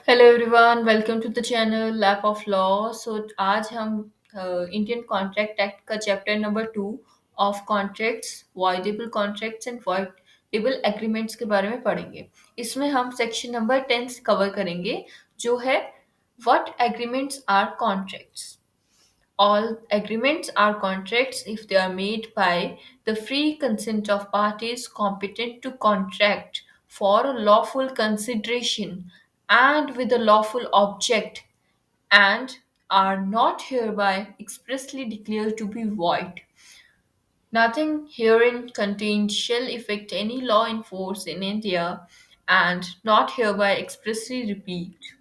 Hello everyone, welcome to the channel Lap of law. So आज हम Indian contract act का chapter number 2 of contracts, voidable contracts and voidable agreements के बारे में पढ़ेंगे। इसमें हम सेक्शन नंबर 10 कवर करेंगे, जो है what agreements are contracts. All agreements are contracts if they are made by the free consent of parties competent to contract for a lawful consideration and with a lawful object, and are not hereby expressly declared to be void. Nothing herein contained shall affect any law in force in India, and not hereby expressly repeat,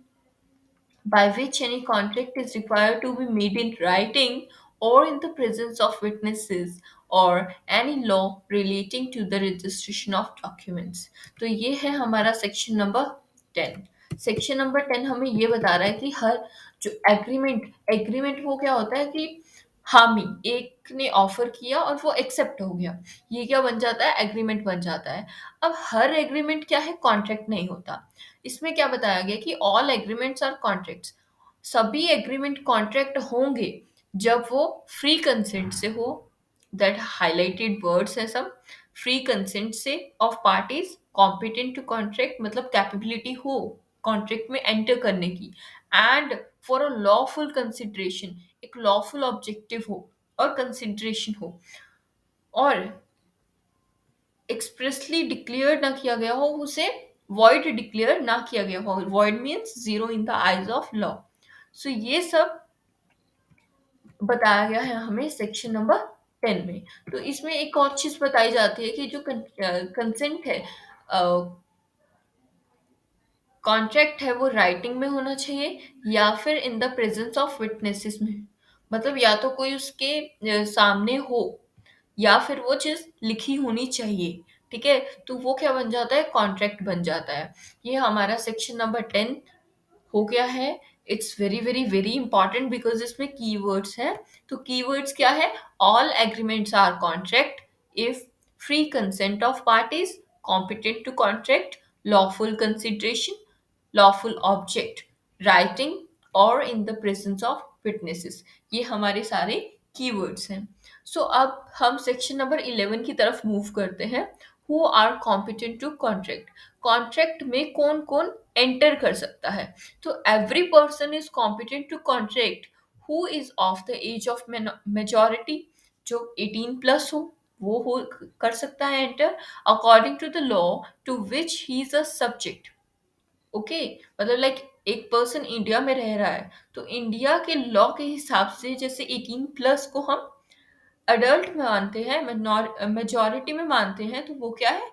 by which any contract is required to be made in writing or in the presence of witnesses, or any law relating to the registration of documents. तो ये है हमारा section number 10। Section number 10 हमें ये बता रहा है कि हर जो एग्रीमेंट एग्रीमेंट वो क्या होता है कि हामी एक ने ऑफर किया और वो एक्सेप्ट हो गया, ये क्या बन जाता है, एग्रीमेंट बन जाता है। अब हर एग्रीमेंट क्या है, कॉन्ट्रैक्ट नहीं होता। इसमें क्या बताया गया कि ऑल एग्रीमेंट्स आर कॉन्ट्रैक्ट्स, सभी एग्रीमेंट कॉन्ट्रैक्ट होंगे जब वो फ्री कंसेंट से हो। दैट हाइलाइटेड वर्ड्स है सब, फ्री कंसेंट से of parties competent to contract, मतलब कैपेबिलिटी हो कॉन्ट्रैक्ट में एंटर करने की, and for a lawful consideration, एक लॉफुल ऑब्जेक्टिव हो और कंसिडरेशन हो, और एक्सप्रेसली डिक्लेयर ना किया गया हो, उसे वॉइड डिक्लेयर ना किया गया हो। Void means zero in the eyes of law. So ये सब बताया गया है हमें सेक्शन नंबर 10 में। तो इसमें एक और चीज बताई जाती है कि जो कंसेंट है, कॉन्ट्रैक्ट है, वो राइटिंग में होना चाहिए या फिर इन द प्रेजेंस ऑफ विटनेसेस में। मतलब या तो कोई उसके सामने हो या फिर वो चीज लिखी होनी चाहिए। ठीक है, तो वो क्या बन जाता है, कॉन्ट्रैक्ट बन जाता है। ये हमारा सेक्शन नंबर 10 हो गया है। It's very very very important because इसमें कीवर्ड्स हैं। तो कीवर्ड्स क्या है, all agreements are contract if free consent of parties competent to contract, lawful consideration, lawful object, writing और in the presence of witnesses. ये हमारे सारे कीवर्ड्स हैं। सो अब हम सेक्शन नंबर 11 की तरफ मूव करते हैं। Who are competent to contract, contract में कौन कौन एंटर कर सकता है। तो every person is competent to contract who is of the age of majority, जो 18 प्लस हो कर सकता है enter, according to the law to which he is a subject. Okay, मतलब लाइक एक पर्सन इंडिया में रह रहा है, तो इंडिया के लॉ के हिसाब से जैसे 18 प्लस को हम अडल्ट मानते हैं, मेजॉरिटी में मानते हैं, तो वो क्या है,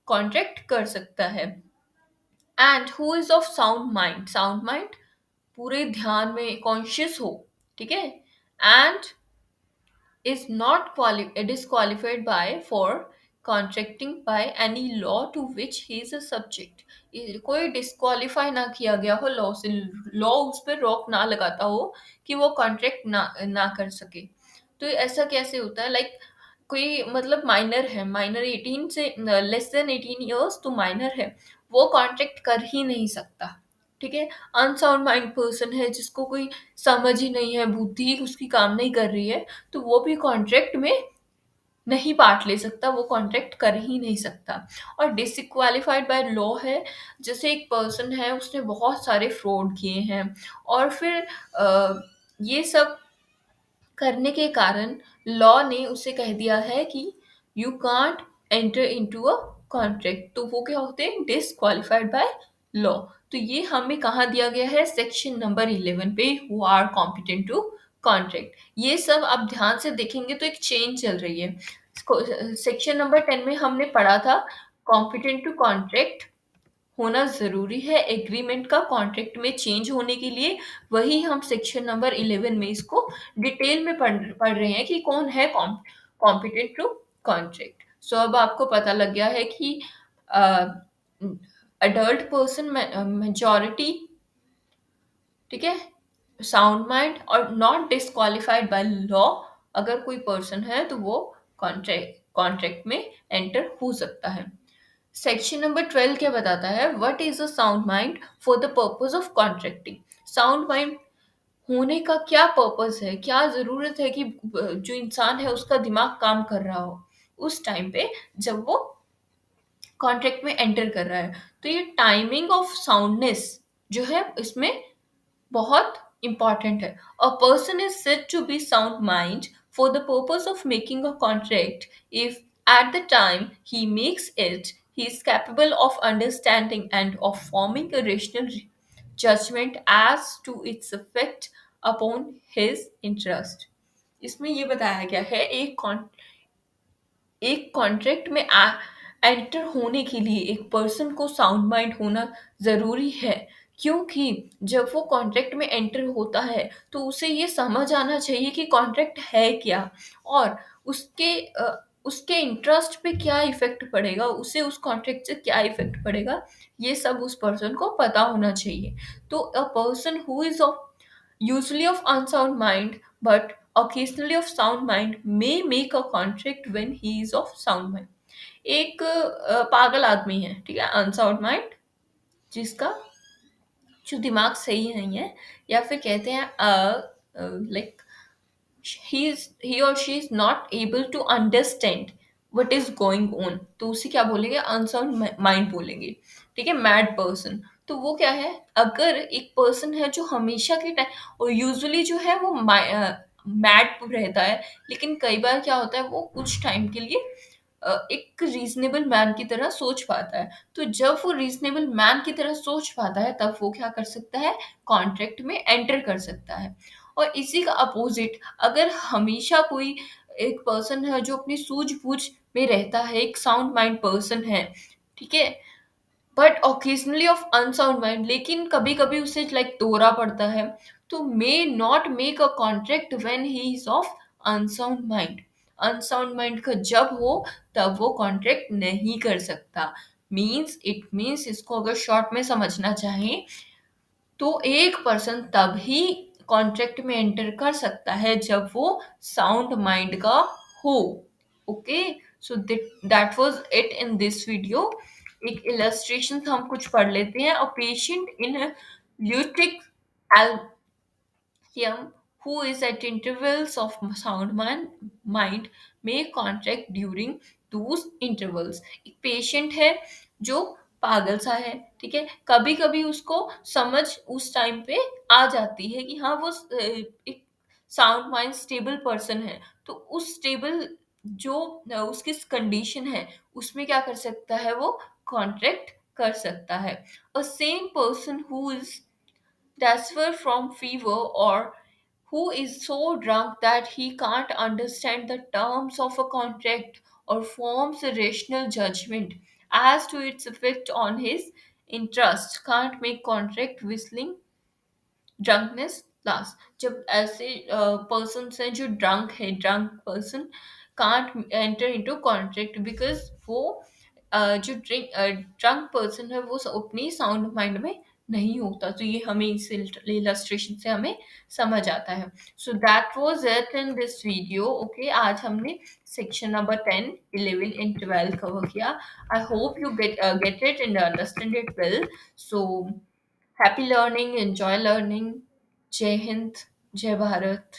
कॉन्ट्रैक्ट कर सकता है। And who is of sound mind, sound mind पूरे ध्यान में कॉन्शियस हो, ठीक है, and is not disqualified by for contracting by any law to which he is a subject। कोई डिस्क्वालीफाई ना किया गया हो लॉ से, लॉ उस पर रोक ना लगाता हो कि वो कॉन्ट्रैक्ट ना ना कर सके। तो ऐसा कैसे होता है, लाइक कोई मतलब माइनर है, माइनर 18 से लेस देन 18 इयर्स, तो माइनर है, वो कॉन्ट्रैक्ट कर ही नहीं सकता। ठीक है, अनसाउंड माइंड पर्सन है जिसको कोई समझ ही नहीं है, बुद्धि उसकी काम नहीं कर रही है, तो वो भी कॉन्ट्रैक्ट में नहीं पार्ट ले सकता, वो कॉन्ट्रैक्ट कर ही नहीं सकता। और डिसक्वालिफाइड बाय लॉ है, जैसे एक पर्सन है उसने बहुत सारे फ्रॉड किए हैं और फिर ये सब करने के कारण लॉ ने उसे कह दिया है कि you can't enter into a contract, तो वो क्या होते हैं, डिसक्वालिफाइड बाय लॉ। तो ये हमें कहाँ दिया गया है, सेक्शन नंबर 11 पे, who are competent to contract. ये सब आप ध्यान से देखेंगे तो एक चेंज चल रही है। सेक्शन नंबर 10 में हमने पढ़ा था कॉम्पिटेंट टू कॉन्ट्रैक्ट होना ज़रूरी है एग्रीमेंट का कॉन्ट्रैक्ट में चेंज होने के लिए। वही हम सेक्शन नंबर 11 में इसको डिटेल में पढ़ रहे हैं कि कौन है कॉम्पिटेंट टू कॉन्ट्रैक्ट। सो अब आपको पता लग गया है कि अडल्ट पर्सन, मेजॉरिटी, ठीक है, साउंड माइंड और नॉट डिस्क्वालिफाइड बाय लॉ, अगर कोई पर्सन है तो वो कॉन्ट्रैक्ट में एंटर हो सकता है। सेक्शन नंबर 12 क्या बताता है? What is a sound mind for the purpose of contracting. Sound mind होने का क्या पर्पस है, क्या जरूरत है कि जो इंसान है उसका दिमाग काम कर रहा हो उस टाइम पे जब वो कॉन्ट्रैक्ट में एंटर कर रहा है। तो ये टाइमिंग ऑफ साउंडनेस जो है इसमें बहुत important है। A person is said to be sound mind for the purpose of making a contract if at the time he makes it he is capable of understanding and of forming a rational judgment as to its effect upon his interest। इसमें ये बताया गया है एक contract में enter होने के लिए एक पर्सन को साउंड माइंड होना ज़रूरी है, क्योंकि जब वो कॉन्ट्रैक्ट में एंटर होता है तो उसे ये समझ आना चाहिए कि कॉन्ट्रैक्ट है क्या और उसके इंटरेस्ट पे क्या इफ़ेक्ट पड़ेगा, उसे उस कॉन्ट्रैक्ट से क्या इफ़ेक्ट पड़ेगा, ये सब उस पर्सन को पता होना चाहिए। तो a person who is of usually of unsound mind, but occasionally of sound mind, may make a contract when he is of sound mind। एक पागल आदमी है, ठीक है, अनसाउंड माइंड, जिसका जो दिमाग सही नहीं है, या फिर कहते हैं like he or she is not able to understand what is going on, तो उसे क्या बोलेंगे? अनसाउंड माइंड बोलेंगे। ठीक है, मैड पर्सन। तो वो क्या है? अगर एक पर्सन है जो हमेशा के टाइम और यूजुअली जो है वो मैड रहता है, लेकिन कई बार क्या होता है वो कुछ टाइम के लिए एक रीजनेबल मैन की तरह सोच पाता है। तो जब वो रीजनेबल मैन की तरह सोच पाता है तब वो क्या कर सकता है? कॉन्ट्रैक्ट में एंटर कर सकता है। और इसी का अपोजिट, अगर हमेशा कोई एक पर्सन है जो अपनी सूझबूझ में रहता है, एक साउंड माइंड पर्सन है, ठीक है, but occasionally of unsound mind, लेकिन कभी कभी उसे लाइक दौरा पड़ता है, तो may not make a contract when he is of unsound mind. Unsound mind का जब हो तब वो कॉन्ट्रैक्ट नहीं कर सकता। मीन्स इट मीन्स, इसको अगर शॉर्ट में समझना चाहें तो एक पर्सन तभी कॉन्ट्रैक्ट में एंटर कर सकता है जब वो साउंड माइंड का हो। Okay, so that was it in this video. एक इलस्ट्रेशन हम कुछ पढ़ लेते हैं। A patient in lunatic him who is at intervals of sound mind may contract during those intervals। एक पेशेंट है जो पागल सा है, ठीक है, कभी कभी उसको समझ उस टाइम पे आ जाती है कि हाँ वो एक साउंड माइंड स्टेबल पर्सन है, तो उस स्टेबल जो उसकी कंडीशन है उसमें क्या कर सकता है? वो कॉन्ट्रैक्ट कर सकता है। अ same person who is transfer from fever or who is so drunk that he can't understand the terms of a contract or forms a rational judgment as to its effect on his interest can't make contract whistling drunkenness class. जब ऐसे person हैं जो drunk है, drunk person can't enter into contract because वो जो drunk person है वो अपनी साउंड माइंड में नहीं होता। तो ये हमें इस इलस्ट्रेशन से हमें समझ आता है। सो that was it in this video. Okay, आज हमने सेक्शन नंबर 10, 11 एंड 12 कवर किया। I hope you get it and understand it well. So happy learning, enjoy learning। जय हिंद, जय भारत।